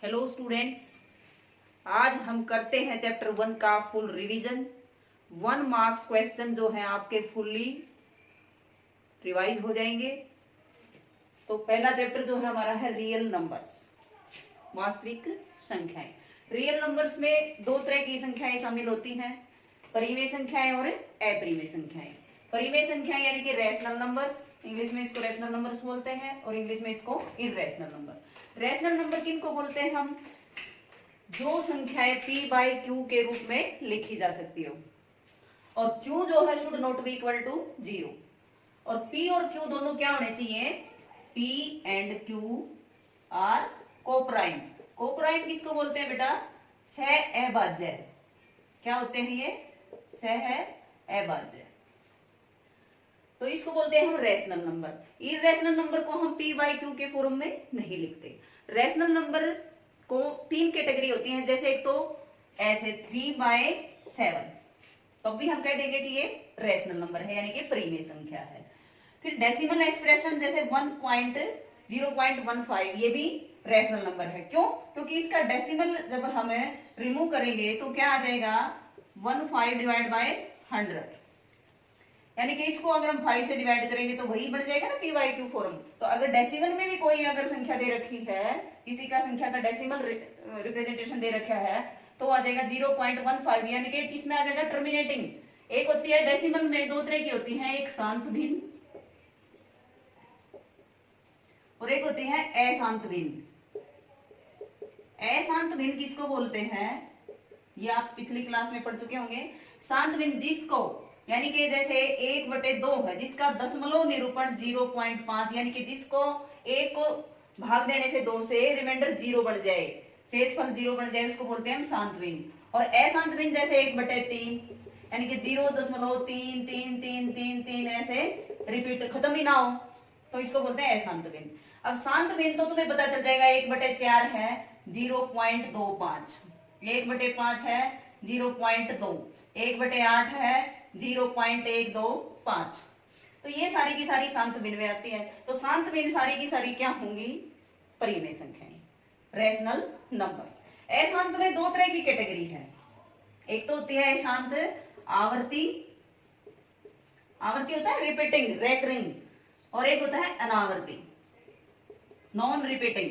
Hello students, आज हम करते हैं चैप्टर 1 का फुल रिवीजन। 1 मार्क्स क्वेश्चन जो है आपके फुल्ली रिवाइज हो जाएंगे। तो पहला चैप्टर जो है हमारा है रियल नंबर्स, वास्तविक संख्याएं। रियल नंबर्स में दो तरह की संख्याएं शामिल होती हैं, परिमेय संख्याएं और अपरिमेय संख्याएं। परिमेय संख्याएं यानी कि रैशनल नंबर्स, इंग्लिश में इसको रैशनल नंबर्स बोलते हैं और इंग्लिश में इसको इररेशनल नंबर। रैशनल नंबर किनको बोलते हैं हम? जो संख्याएं p बाय q के रूप में लिखी जा सकती हो, और q जो है should not be equal to 0। और p और q दोनों क्या होने चाहिए? p and q are coprime. Coprime किसको बोलते हैं बेटा? सह अभाज्य। क्या होते हैं ये? सह अभाज्य। तो इसको बोलते हैं हम रैशनल नंबर। इररेशनल नंबर को हम p बाय q के फॉर्म में नहीं लिखते। रैशनल नंबर को तीन कैटेगरी होती है, जैसे एक तो ऐसे 3/7, तो भी हम कह देंगे कि ये रैशनल नंबर है यानी कि परिमेय संख्या है। फिर डेसिमल एक्सप्रेशन जैसे 1.0.15, ये भी रैशनल नंबर है। क्यों? क्योंकि इसका डेसिमल जब हम रिमूव करेंगे तो क्या आ जाएगा? 15 डिवाइड बाय 100, यानी कि इसको अगर हम 5 से डिवाइड करेंगे तो वही बढ़ जाएगा ना p बाय q फॉर्म। तो अगर डेसिमल में भी कोई अगर संख्या दे रखी है, किसी का संख्या का डेसिमल रिप्रेजेंटेशन दे रखा है, तो आ जाएगा 0.15, यानी कि इसमें आ जाएगा टर्मिनेटिंग। एक होती है डेसिमल में दो तरह की होती है, एक शांत भिन्न और एक होती है अशांत भिन्न। अशांत भिन्न किसको बोलते हैं? ये आप पिछली क्लास में पढ़ चुके होंगे। शांत भिन्न जिसको, यानी कि जैसे 1/2 है जिसका दशमलव निरूपण 0.5, यानी कि जिसको एक को भाग देने से 2 से रिमाइंडर 0 बढ़ जाए, शेषफल 0 बढ़ जाए, उसको बोलते हैं हम शांत भिन्न। और अशांत भिन्न जैसे 1/3, यानी कि 0.33333 ऐसे रिपीट खत्म ही ना हो, तो इसको बोलते हैं अशांत भिन्न। अब शांत भिन्न तो तुम्हें पता चल जाएगा, 1/4 है 0.25, 1/5 है 0.2, 1/8 है 0.125। तो ये सारी की सारी शांत भिन्न में आती है। तो शांत भिन्न सारी की सारी क्या होंगी? परिमेय संख्याएं, रैशनल नंबर्स। अशांत में दो तरह की कैटेगरी है, एक तो होती है शांत आवर्ती, आवर्ती होता है रिपीटिंग रेकरिंग, और एक होता है अनावर्ती नॉन रिपीटिंग।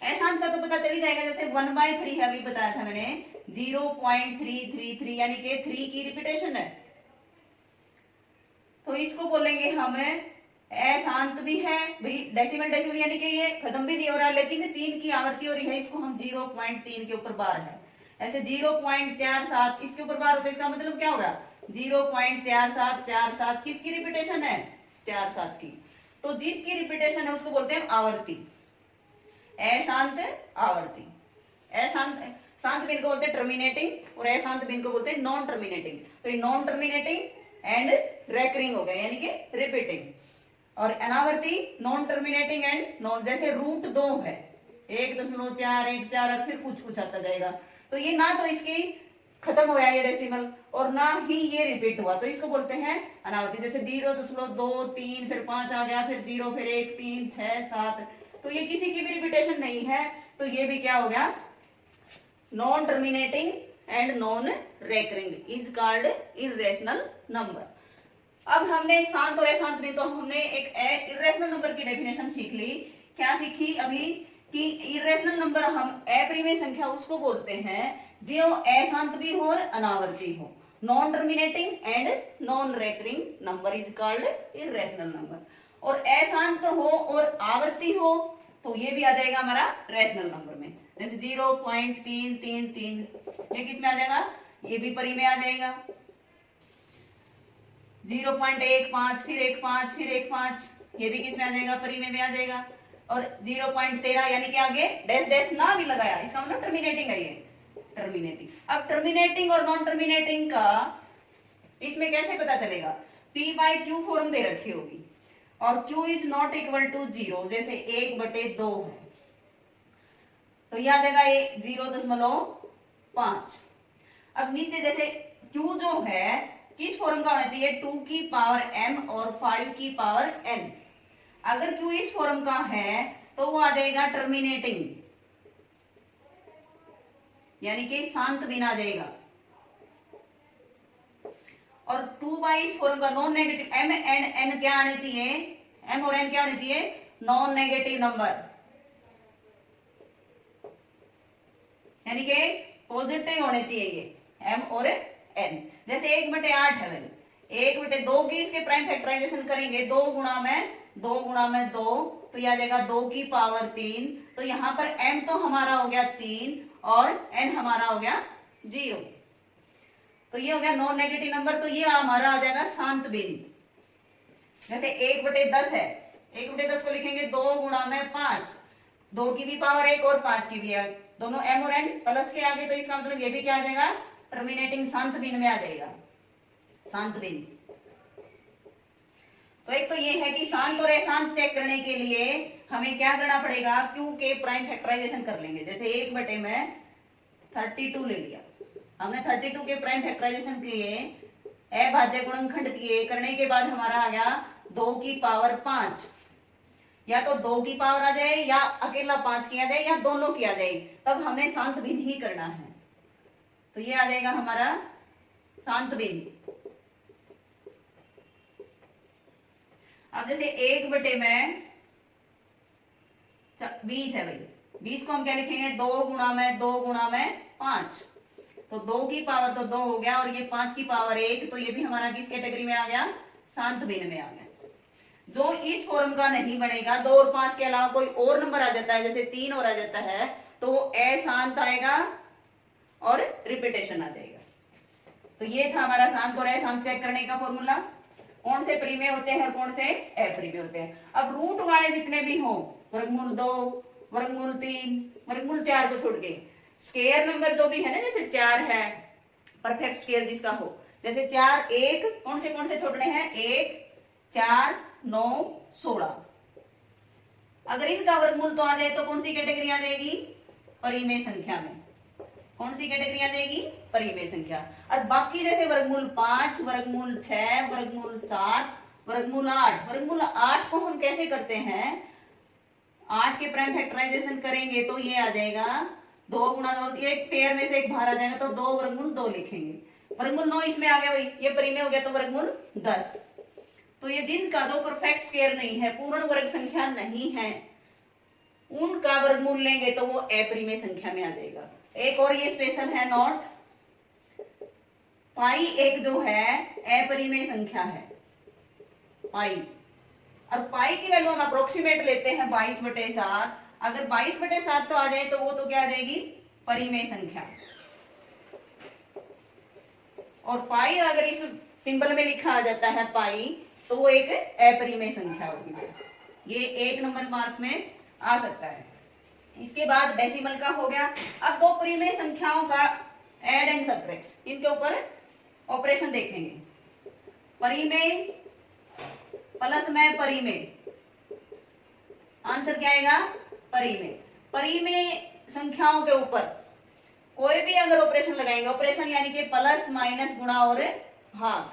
अशांत का तो पता चल ही जाएगा, जैसे 1/3 है, अभी बताया था मैंने 0.333, यानी कि 3 की रिपीटेशन है, तो इसको बोलेंगे हम अशांत भी है भाई। डेसिमल डेसिमल यानी कि ये खत्म भी नहीं हो रहा है, लेकिन 3 की आवृत्ति हो रही है, इसको हम 0.3 के ऊपर बार है। ऐसे 0.47 इसके ऊपर बार होता है, इसका मतलब क्या होगा? 0.4747 किसकी रिपीटेशन है? 47 की। तो जिसकी रिपीटेशन है उसको बोलते हैं आवर्ती, अशांत आवर्ती। अशांत शांत भिन्न को बोलते हैं टर्मिनेटिंग और अशांत भिन्न को बोलते हैं नॉन टर्मिनेटिंग। तो ये नॉन टर्मिनेटिंग एंड रेकरिंग हो गया, यानी कि रिपीटिंग। और अनावर्ती नॉन टर्मिनेटिंग एंड नॉन, जैसे √2 है 1.414 फिर कुछ आता जाएगा, तो ये ना तो इसकी खत्म हुआ ये डेसिमल और ना ही ये रिपीट हुआ, तो इसको बोलते हैं अनावर्ती। जैसे 0.23 फिर 5 आ गया, फिर 0 फिर 1 3 6 7, तो ये किसी की भी रिपीटेशन नहीं है, तो ये भी क्या हो गया? Non terminating and non recurring is called irrational number. अब हमने शांत और अशांत में तो हमने एक इररेशनल नंबर की डेफिनेशन सीख ली। क्या सीखी अभी? कि इररेशनल नंबर हम अपरिमेय संख्या उसको बोलते हैं जो अशांत भी हो और अनावर्ती हो। Non terminating and non recurring number is called irrational number. और अशांत हो और आवर्ती हो तो ये भी आ जाएगा हमारा रैशनल नंबर में, जैसे 0.333 ये किस में आ जाएगा? ये भी परिमेय आ जाएगा। 0.15 फिर 1.5 फिर 1.5 ये भी किस में आ जाएगा? परिमेय में आ जाएगा। और 0.13 यानी कि आगे डैश डैश ना भी लगाया, इसका मतलब टर्मिनेटिंग है, ये टर्मिनेटिंग। अब टर्मिनेटिंग और नॉन टर्मिनेटिंग का इसमें कैसे पता चलेगा? p बाय q फॉर्म दे रखी होगी और q is not equal to 0, जैसे 1/2 है, तो यह आ जाएगा 0.5। अब नीचे जैसे q जो है किस फॉर्म का होना चाहिए? 2 की पावर m और 5 की पावर n। अगर q इस फॉर्म का है तो वो आ जाएगा टर्मिनेटिंग, यानी कि शांत भिन्न आ जाएगा। और 2 बाई इस फॉर्म का non negative, m and n क्या आने चाहिए, m और n क्या होने चाहिए, नॉन नेगेटिव नंबर, यानी कि पॉजिटिव होने चाहिए ये m और n। जैसे 1/8 है वैल्यू, 1/2 की इसके प्राइम फैक्टराइजेशन करेंगे, 2 गुणा में 2 गुणा में 2, तो यह आ जाएगा 2 की पावर 3। तो यहाँ पर m तो हमारा हो गया 3 और n हमारा हो गया 0, तो ये हो गया नॉन नेगेटिव नंबर। तो ये हमारा आ जाएगा शांत भिन्न। जैसे 1/10 है, 1/10 को लिखेंगे 2 गुणा में 5, 2 की भी पावर 1 और 5 की भी है, दोनों m और n प्लस के आगे, तो इसका मतलब ये भी क्या आ जाएगा, टर्मिनेटिंग शांत भिन्न में आ जाएगा, शांत भिन्न। तो एक तो ये है कि शांत और अशांत चेक करने के लिए हमें क्या करना पड़ेगा, q के प्राइम फैक्टराइजेशन कर लेंगे। जैसे 1/32 ले लिया हमने, 32 के प्राइम फैक्टराइजेशन किए, अभाज्य गुणनखंड किए, करने के बाद हमारा आ गया 2 की पावर 5, या तो 2 की पावर आ जाए या अकेला 5 किया जाए या दोनों किया जाए, तब हमें शांत भिन्न ही करना है। तो ये आ जाएगा हमारा शांत भिन्न। अब जैसे 1/20 है भाई, 20 को हम क्या लिखेंगे, 2 गुणा में 2 गुणा में 5, तो 2 की पावर तो 2 हो गया और ये 5 की पावर 1, तो ये भी हमारा किस कैटेगरी में आ गया, शांत भिन्न में आ गया। जो इस फॉर्म का नहीं बनेगा, 2 और 5 के अलावा कोई और नंबर आ जाता है, जैसे 3 और आ जाता है, तो वो अशांत आएगा और रिपीटेशन आ जाएगा। तो ये था हमारा शांत और अशांत चेक करने का फॉर्मूला, कौन से परिमेय होते हैं और कौन से अपरिमेय होते हैं। अब रूट वाले जितने भी हो, वर्गमूल 2, वर्गमूल 3, वर्गमूल 4 को छोड़ के, स्क्वायर नंबर जो भी है ना, जैसे 4 है, परफेक्ट स्क्वायर जिसका हो, जैसे 4, 1, कौन से छोड़ने हैं, 1, 4, 9, 16। अगर इनका वर्गमूल तो आ जाए तो कौन सी कैटेगरी आ जाएगी, परिमेय संख्या में। कौन सी कैटेगरी आ जाएगी, परिमेय संख्या। और बाकी जैसे वर्गमूल 5, वर्गमूल 6, वर्गमूल 7, वर्गमूल 8, वर्गमूल 8 को हम कैसे करते हैं, 8 के प्राइम फैक्टराइजेशन करेंगे तो ये आ जाएगा 2 गुणा 2, एक पेयर में से एक बाहर आ जाएगा, तो 2 वर्गमूल 2 लिखेंगे। वर्गमूल 9 इसमें आ गया भाई, ये परिमेय हो गया, तो वर्गमूल 10। तो ये जिनका जो परफेक्ट स्क्वायर नहीं है, पूर्ण वर्ग संख्या नहीं है, उनका वर्गमूल लेंगे तो वो अपरिमेय संख्या में आ जाएगा। एक और ये स्पेशल है नोट, पाई एक जो है अपरिमेय संख्या है, पाई। और पाई की वैल्यू हम अप्रोक्सीमेट लेते हैं 22/7। अगर 22/7 तो आ जाए तो वो तो क्या आ जाएगी, परिमेय संख्या। और पाई अगर इस सिंबल में लिखा आ जाता है पाई, तो वो एक अपरिमेय संख्या होगी। ये 1 नंबर मार्क्स में आ सकता है। इसके बाद डेसिमल का हो गया। अब 2 परिमेय संख्याओं का एड एंड सब्ट्रैक्ट, इनके ऊपर ऑपरेशन देखेंगे। परिमेय प्लस में परिमेय, आंसर क्या आएगा, परिमेय। परिमेय संख्याओं के ऊपर कोई भी अगर ऑपरेशन लगाएंगे, ऑपरेशन यानी कि प्लस माइनस गुणा और भाग,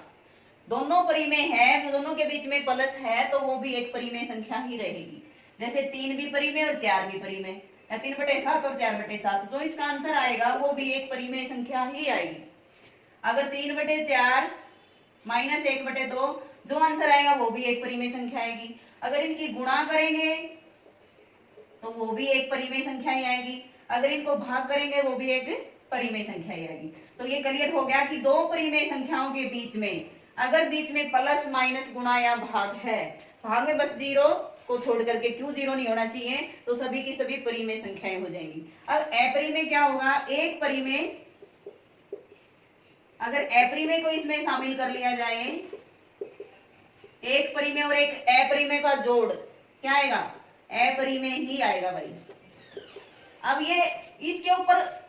दोनों परिमेय है, दोनों के बीच में प्लस है, तो वो भी एक परिमेय संख्या ही रहेगी। जैसे 3 भी परिमेय और 4 भी परिमेय, 3/7 और 4/7, जो इसका आंसर आएगा वो भी एक परिमेय संख्या ही आएगी। अगर 3/4 माइनस 1/2, जो आंसर आएगा वो भी एक परिमेय संख्या आएगी। अगर इनकी गुणा करेंगे तो वो भी एक परिमेय संख्या ही आएगी। अगर इनको भाग करेंगे वो भी एक परिमेय संख्या ही आएगी। तो ये क्लियर हो गया कि 2 परिमेय संख्याओं के बीच में अगर बीच में प्लस माइनस गुणा या भाग है, भाग में बस 0 को छोड़ करके, क्यों 0 नहीं होना चाहिए, तो सभी की सभी परिमेय संख्याएं हो जाएंगी। अब अपरिमेय क्या होगा, एक परिमेय, अगर अपरिमेय को इसमें शामिल कर लिया जाए, एक परिमेय और एक अपरिमेय का जोड़ क्या आएगा, अपरिमेय ही आएगा भाई। अब ये इसके ऊपर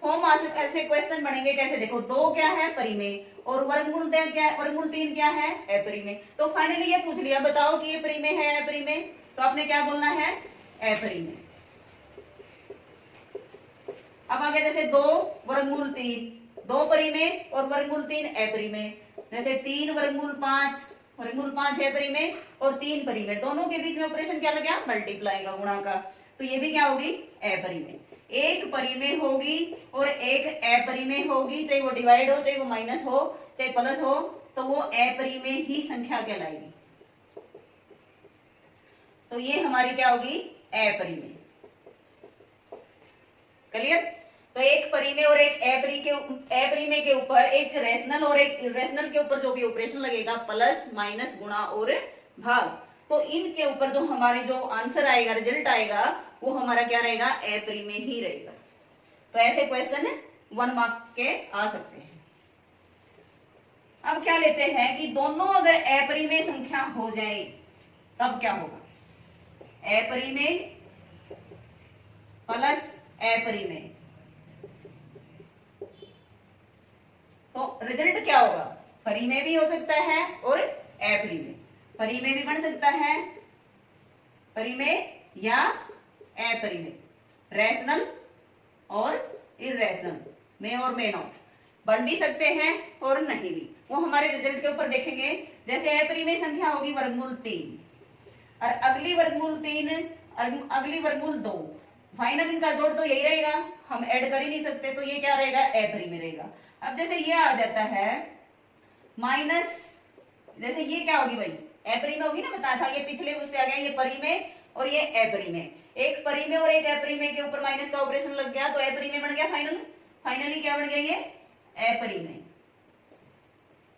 फॉर्म ऐसे क्वेश्चन बनेंगे कैसे, देखो 2 क्या है, परिमेय, और वर्गमूल 3 क्या है, वर्गमूल 3 क्या है, अपरिमेय। तो फाइनली ये पूछ लिया, बताओ कि ये परिमेय है अपरिमेय, तो आपने क्या बोलना है, अपरिमेय। अब आगे जैसे 2 वर्गमूल 3, 2 परिमेय और वर्गमूल 3 अपरिमेय। जैसे 3 वर्गमूल 5, वर्गमूल 5 है परिमेय और 3 परिमेय, दोनों के बीच में ऑपरेशन क्या लग गया, मल्टीप्लाई का, गुणा का, तो ये भी क्या होगी, अपरिमेय। एक परिमेय होगी और एक अपरिमेय होगी, चाहे वो डिवाइड हो, चाहे वो माइनस हो, चाहे प्लस हो, तो वो अपरिमेय ही संख्या कहलाएगी। तो ये हमारी क्या होगी, अपरिमेय। क्लियर। तो एक परिमेय और एक अपरिमेय के ऊपर एक रेशनल और एक इरेशनल के ऊपर जो भी ऑपरेशन लगेगा, प्लस माइनस गुणा और भाग, तो इनके ऊपर जो हमारी जो आंसर आएगा, रिजल्ट आएगा, वो हमारा क्या रहेगा, अपरिमेय ही रहेगा। तो ऐसे क्वेश्चन 1 मार्क के आ सकते हैं। अब क्या लेते हैं कि दोनों अगर अपरिमेय संख्या हो जाए तब क्या होगा, अपरिमेय प्लस अपरिमेय, तो रिजल्ट क्या होगा, परिमेय भी हो सकता है और अपरिमेय। परिमेय भी बन सकता है, परिमेय या अपरिमेय, रैशनल और इरेशनल, में और में नॉट, बन भी सकते हैं और नहीं भी, वो हमारे रिजल्ट के ऊपर देखेंगे। जैसे अपरिमेय संख्या होगी वर्गमूल 3 और अगली वर्गमूल 3, अगली वर्गमूल 2, फाइनल इनका जोड़ तो यही रहेगा, हम ऐड कर ही नहीं सकते, तो ये क्या रहेगा, अपरिमेय रहेगा। अब जैसे ये आ जाता है माइनस, जैसे ये क्या होगी भाई, अपरिमेय होगी ना, बताया था, ये पिछले उससे आ गया, ये परिमेय और ये अपरिमेय। एक परिमेय और एक अपरिमेय के ऊपर माइनस का ऑपरेशन लग गया तो अपरिमेय बन गया फाइनली क्या बन गया, ये अपरिमेय,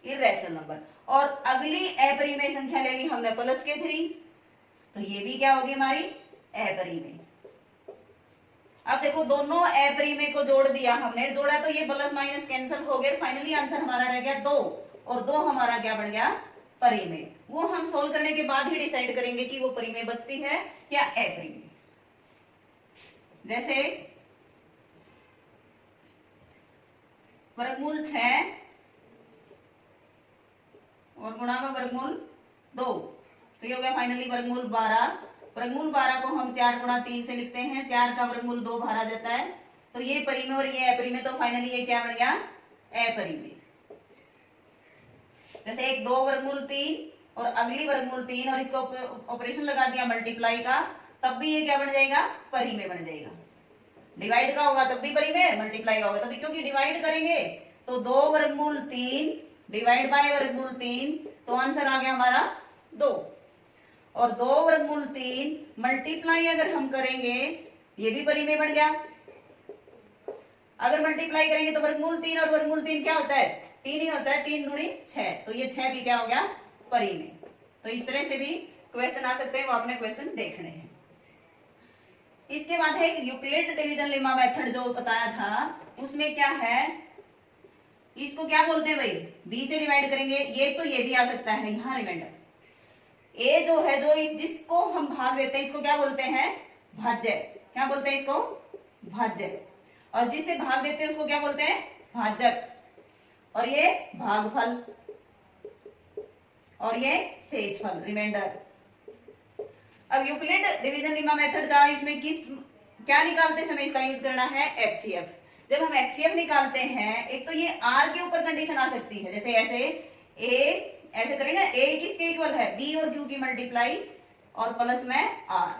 इरेशनल नंबर। और अगली अपरिमेय संख्या ले ली हमने प्लस के 3, तो ये भी क्या होगी हमारी अपरिमेय। अब देखो दोनों अपरिमेय को जोड़ दिया हमने, जोड़ा तो ये प्लस माइनस कैंसिल हो गए, फाइनली आंसर हमारा रह गया 2, और 2 हमारा क्या बन गया, परिमेय। वो हम सोल्व करने के बाद ही डिसाइड करेंगे कि वो परिमेय बचती है या अपरिमेय। जैसे वर्गमूल 6 और गुणा में वर्गमूल 2, तो ये हो गया फाइनली वर्गमूल 12। वर्गमूल 12 को हम 4 गुणा 3 से लिखते हैं, 4 का वर्गमूल 2 बाहर आ जाता है, तो ये परिमेय और ये अपरिमेय, तो फाइनली ये क्या बन गया, अपरिमेय। जैसे एक 2 वर्गमूल 3 और अगली वर्गमूल 3 और इसको ऑपरेशन लगा दिया मल्टीप्लाई का, तब भी ये क्या बन जाएगा, परिमेय बन जाएगा। डिवाइड का होगा तब भी परिमेय, मल्टीप्लाई का होगा तभी, क्योंकि डिवाइड करेंगे तो 2 वर्गमूल 3 डिवाइड बाय वर्गमूल 3, तो आंसर आ गया हमारा 2, और 2 वर्गमूल 3 मल्टीप्लाई अगर हम करेंगे ये भी परिमेय बन गया। अगर मल्टीप्लाई करेंगे तो वर्गमूल 3 और वर्गमूल 3 क्या होता है, 3 ही होता है, 3 दूनी 6, तो ये 6 भी क्या हो गया, परिमेय। तो इस तरह से भी क्वेश्चन आ सकते हैं, वो आपने क्वेश्चन देखने हैं। इसके बाद है यूक्लिड डिवीजन लेमा मेथड जो बताया था, उसमें क्या है, इसको क्या बोलते हैं भाई, बी से डिवाइड करेंगे, ये तो ये भी आ सकता है, यहाँ रिमाइंडर ए जो है, जो जिसको हम भाग देते हैं इसको क्या बोलते हैं, भाज्य। क्या बोलते हैं इसको, भाज्य। और जिसे भाग देते हैं उसको क्या बोलते हैं, भाजक। और ये भागफल और ये शेषफल, रिमाइंडर। अब यूक्लिड डिवीजन लेमा मेथड का इसमें क्या निकालते समय इसका यूज करना है, एचसीएफ। जब हम एचसीएफ निकालते हैं, एक तो ये आर के ऊपर कंडीशन आ सकती है, जैसे ऐसे ऐसे करें ना, ए किसके इक्वल है, बी और क्यू की मल्टीप्लाई और प्लस में आर,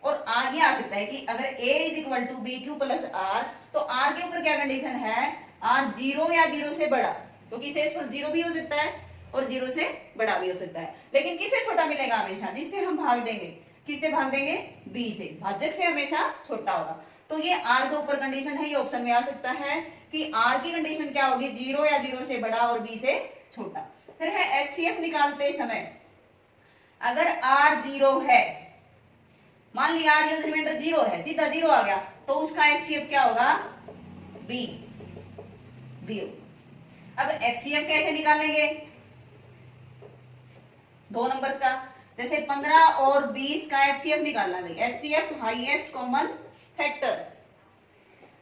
और आर ये आ सकता है कि अगर A is equal to B Q plus R, तो आर के ऊपर क्या कंडीशन है, आर 0 या 0 से बड़ा, क्योंकि शेषफल 0 भी हो सकता है और 0 से बड़ा भी हो सकता है, लेकिन किससे छोटा मिलेगा हमेशा, जिससे हम भाग देंगे, किससे भाग देंगे, बी से, भाजक से हमेशा छोटा होगा। तो ये आर के ऊपर कंडीशन है, ये ऑप्शन में आ सकता है कि आर की कंडीशन क्या होगी, 0 या 0 से बड़ा और बी से छोटा। फिर है एचसीएफ निकालते समय, अगर आर 0 है, मान लिया आर यूज रिमाइंडर 0 है, सीधा 0 आ गया, तो उसका एचसीएफ क्या होगा, बी। अब एचसीएफ कैसे निकालेंगे, 2 नंबर का, जैसे 15 और 20 का एचसीएफ निकालना भाई, एचसीएफ हाईएस्ट कॉमन फैक्टर।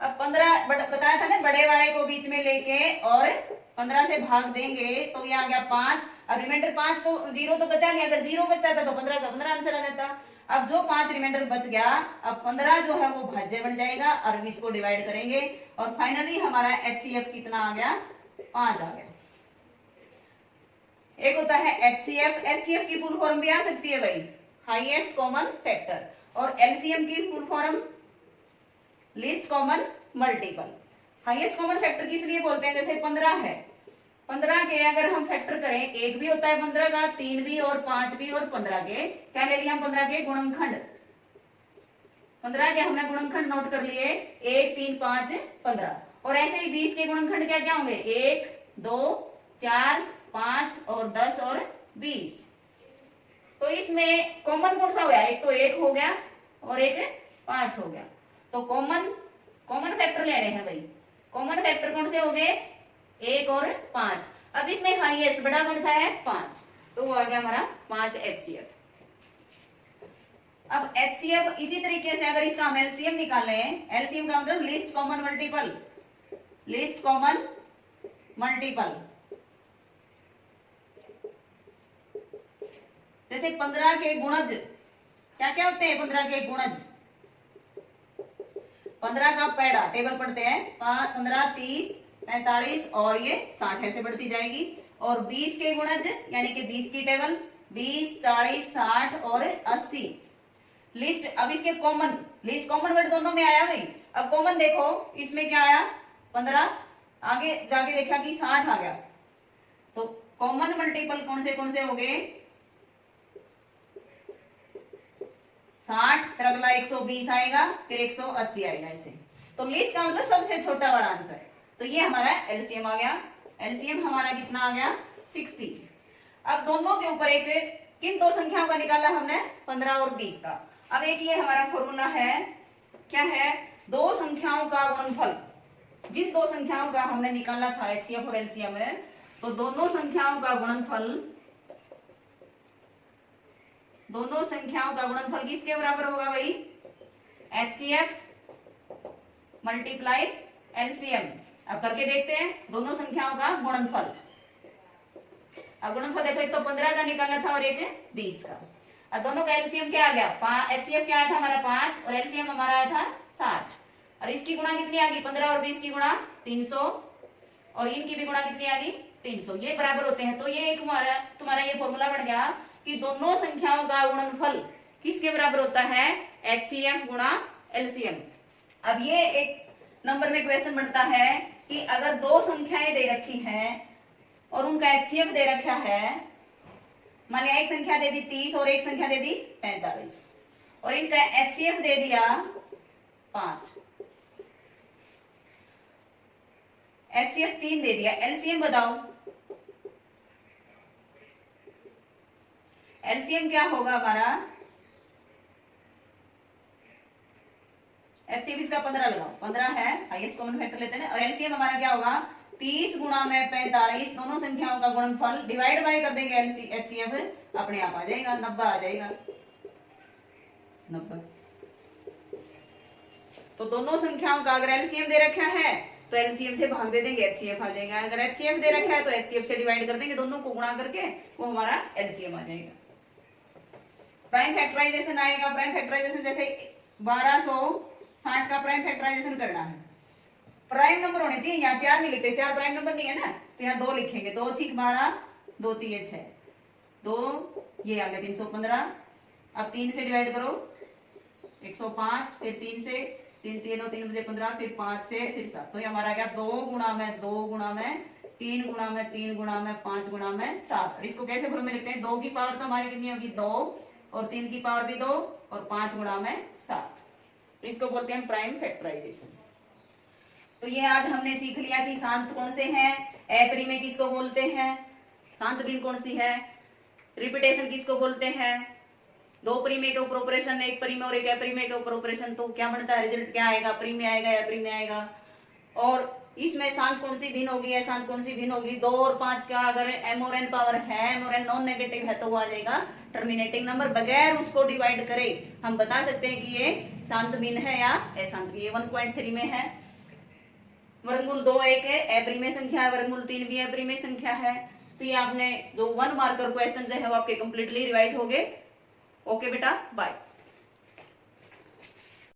अब 15 बताया था ना, बड़े वाले को बीच में लेके और 15 से भाग देंगे तो ये आ गया 5, अब रिमाइंडर 5 तो 0 तो बचा नहीं, अगर 0 बचता था तो 15 का 15 आंसर आ जाता। अब जो 5 रिमाइंडर बच गया, अब 15 जो है वो भाज्य बन जाएगा और 20 को डिवाइड करेंगे और फाइनली हमारा एचसीएफ कितना आ गया, 5 आ गया। एक होता है एचसीएफ, एचसीएफ की फुल फॉर्म भी आ सकती है भाई, हाईएस्ट कॉमन फैक्टर, और एलसीएम की full form least common multiple. Highest common factor किस लिए बोलते हैं, जैसे 15 है, 15 के अगर हम फैक्टर करें, एक भी होता है 15 का, 3 भी और 5 भी, और 15 के क्या ले लिया हम, 15 के गुणनखंड, 15 के हमने गुणनखंड नोट कर लिए, 1 3 5 15। और ऐसे ही 20 के गुणनखंड क्या क्या होंगे, 1 2 4 5 और 10 और 20। तो इसमें कॉमन कौन सा हो गया, एक तो 1 हो गया और एक 5 हो गया। तो कॉमन फैक्टर लेने हैं भाई, कॉमन फैक्टर कौन से हो गए, 1 और 5। अब इसमें हाईएस्ट बड़ा कौन सा है, 5, तो वो आ गया हमारा 5 HCF। अब HCF इसी तरीके से अगर इसका हम एलसीएम निकालें, एलसीएम का मतलब least common multiple, least common multiple. जैसे 15 के गुणज क्या क्या होते हैं, 15 के गुणज, 15 का पैड़ा टेबल पढ़ते हैं, 15 30 45 और ये 60 ऐसे बढ़ती जाएगी। और 20 के गुणज यानी कि 20 की टेबल, 20 40 60 और 80 लिस्ट। अब इसके कॉमन, लिस्ट कॉमन वर्ड दोनों में आया भाई। अब कॉमन देखो इसमें क्या आया, 15, आगे जाके देखा कि 60 आ गया। तो कॉमन मल्टीपल कौन से हो गए, 60, फिर अगला 120 आएगा, फिर 180 आएगा ऐसे। तो लिस्ट का मतलब सबसे छोटा बड़ा आंसर। तो ये हमारा एलसीएम आ गया, एलसीएम हमारा कितना आ गया, 60। अब दोनों के ऊपर एक किन दो संख्याओं का निकाला हमने, 15 और 20 का। अब एक ये हमारा फॉर्मूला है, क्या है, दो संख्याओं का गुणनफल। जिन दो संख्याओं का हमने निकाला था एचसीएफ और एलसीएम में, तो दोनों संख्याओं का गुणनफल, दोनों संख्याओं का गुणनफल किसके बराबर होगा भाई, एचसीएफ मल्टीप्लाई एलसीएम। अब करके देखते हैं दोनों संख्याओं का गुणनफल। अब गुणनफल देखो, एक तो 15 का निकालना था और एक 20 का। अब दोनों का एलसीएम क्या आ गया, एचसीएफ क्या आया था हमारा 5 और एलसीएम हमारा आया था 60। और इसकी गुणा कितनी आ गई, 15 और 20 की गुणा 300 और इनकी भी गुणा कितनी आ गई, 300। ये बराबर होते हैं। तो ये एक तुम्हारा ये फॉर्मूला बन गया कि दोनों संख्याओं का गुणनफल किसके बराबर होता है, एचसीएफ गुणा एलसीएम। अब ये एक नंबर में क्वेश्चन बनता है कि अगर दो संख्याएं दे रखी हैं और उनका एचसीएफ दे रखा है, मान लिया एक संख्या दे दी 30 और एक संख्या दे दी 45 और इनका एचसीएफ दे दिया 5, एचसीएफ 3 दे दिया, एलसीएम बताओ, एलसीएम क्या होगा हमारा, एचसीएफ इसका 15 लगाओ, 15 है हाईएस्ट कॉमन फैक्टर लेते हैं। और एलसीएम हमारा क्या होगा, 30 गुणा में 45, दोनों संख्याओं का गुणनफल डिवाइड बाय कर देंगे एचसीएफ, अपने आप आ जाएगा 90 आ जाएगा 90। तो दोनों संख्याओं का अगर एलसीएम दे रखा है तो एलसीएम से भाग दे देंगे, एचसीएफ आ जाएगा। अगर एचसीएफ दे रखा है तो एचसीएफ से डिवाइड कर देंगे, दोनों को गुणा करके वो हमारा एलसीएम आ जाएगा। प्राइम फैक्टराइजेशन आएगा, प्राइम फैक्टराइजेशन जैसे 1260 का प्राइम फैक्टराइजेशन करना है, प्राइम नंबर होने चाहिए, यहाँ 4 नहीं लिखते, 4 प्राइम नंबर नहीं है ना, तो यहाँ 2 लिखेंगे, 2 6 12, 2 3 6, 2 ये आ गया 315। अब 3 से डिवाइड करो 105, फिर 3 से 3 3 और 3 बजे 15, फिर 5 से फिर 7, तो ये हमारा क्या 2 गुणा में 2 गुणा में 3 गुणा में 3 गुणा में 5 गुणा में 7। और इसको कैसे फॉर्म में लिखते हैं, 2 की पावर तो हमारी कितनी होगी 2 और 3 की पावर भी 2 और 5 गुणा में 7। इसको बोलते हैं प्राइम फैक्टराइजेशन। तो ये आज हमने सीख लिया कि शांत कौन से हैं, अपरिमेय किसको बोलते हैं, शांत भिन्न कौन सी है, रिपीटेशन किसको बोलते हैं, दो परिमेय के ऊपर ऑपरेशन, एक परिमेय और एक अपरिमेय के ऊपर ऑपरेशन, तो क्या बनता है, रिजल्ट क्या आएगा, परिमेय आएगा या अपरिमेय आएगा। और इसमें शांत कौन सी भिन्न होगी, शांत कौन सी भिन्न होगी, 2 और 5 का अगर m और n पावर है, m और n नॉन नेगेटिव है तो वो आ जाएगा टर्मिनेटिंग नंबर, बगैर उसको डिवाइड करे हम बता सकते हैं कि ये शांत भिन्न है या अशांत। ये 1.3 में है। वर्गमूल 2 एक अपरिमेय संख्या है, वर्गमूल 3 भी अपरिमेय संख्या है। तो ये आपने जो 1 मार्कर क्वेश्चन है वो आपके कंप्लीटली रिवाइज हो गए। ओके बेटा, बाय।